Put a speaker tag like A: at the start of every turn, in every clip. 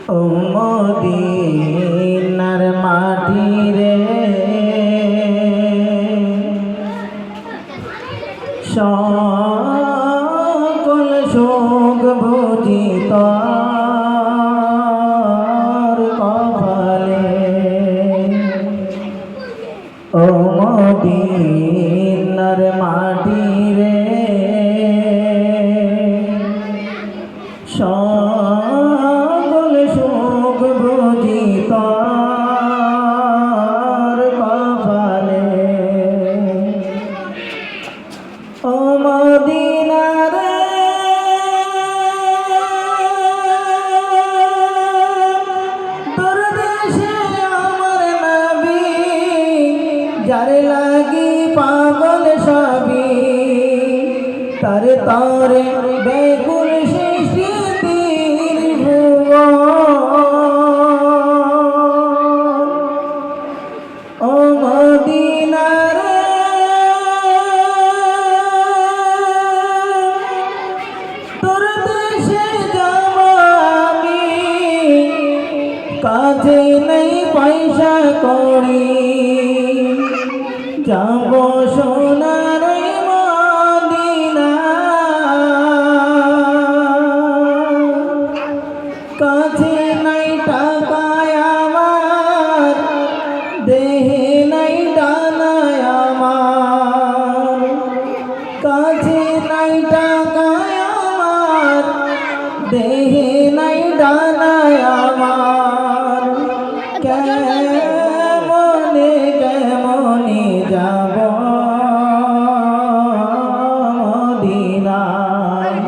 A: ও মদিনার মাটি রে, সকল সুখ বুঝি তোর কপালে। ও মদিনার মাটি রে, সকল সুখ বুঝি তোর কপালে। ও মদিনা রে, তোর দেশে আমার নবী, যার লাগি পাগল সবই, তার তরে বেকুল সৃষ্টির ভুবন। ও মদিনা রে, তোর দেশে যাব আমি, কাজে নেই পয়সা করি, যাব সোনার মদিনা। কাছে নাই টাকায় আমার, দেহে নাই ডানায় আমার। কাছে নাই টাকায় আমার, দেহে নাই ডানায় আমার। কেমনে কেমনে যাব মদিনায়।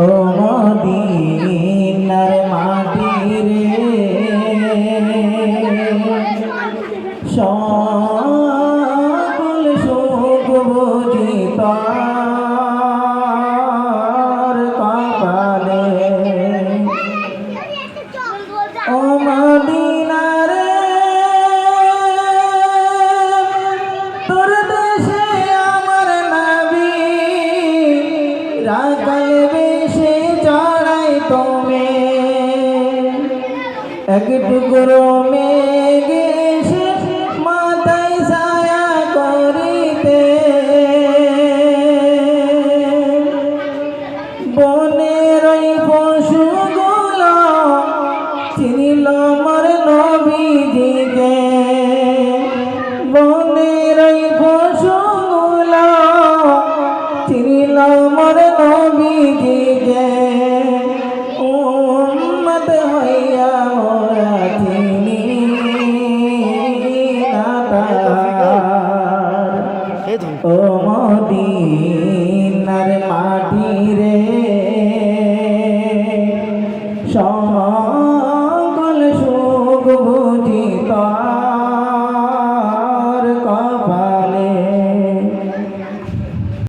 A: ও মদিনার মাটি রে, সকল সুখ বুঝি তোর কপালে। ও মদিনা রে, তোর দেশে আমার নবী, রাখাল বেশে চড়াই তুমি, এক টুকরো মেঘে এসে মাথায় ছায়া করিতে। বনের ওই পশুগুলো চিনিল আমার নবীজিকে। বনের ওই পশুগুলো চিনিল আমার নবীজিকে। উম্মত হইয়া মোরা চিনি না তার। ও মদিনার মাটি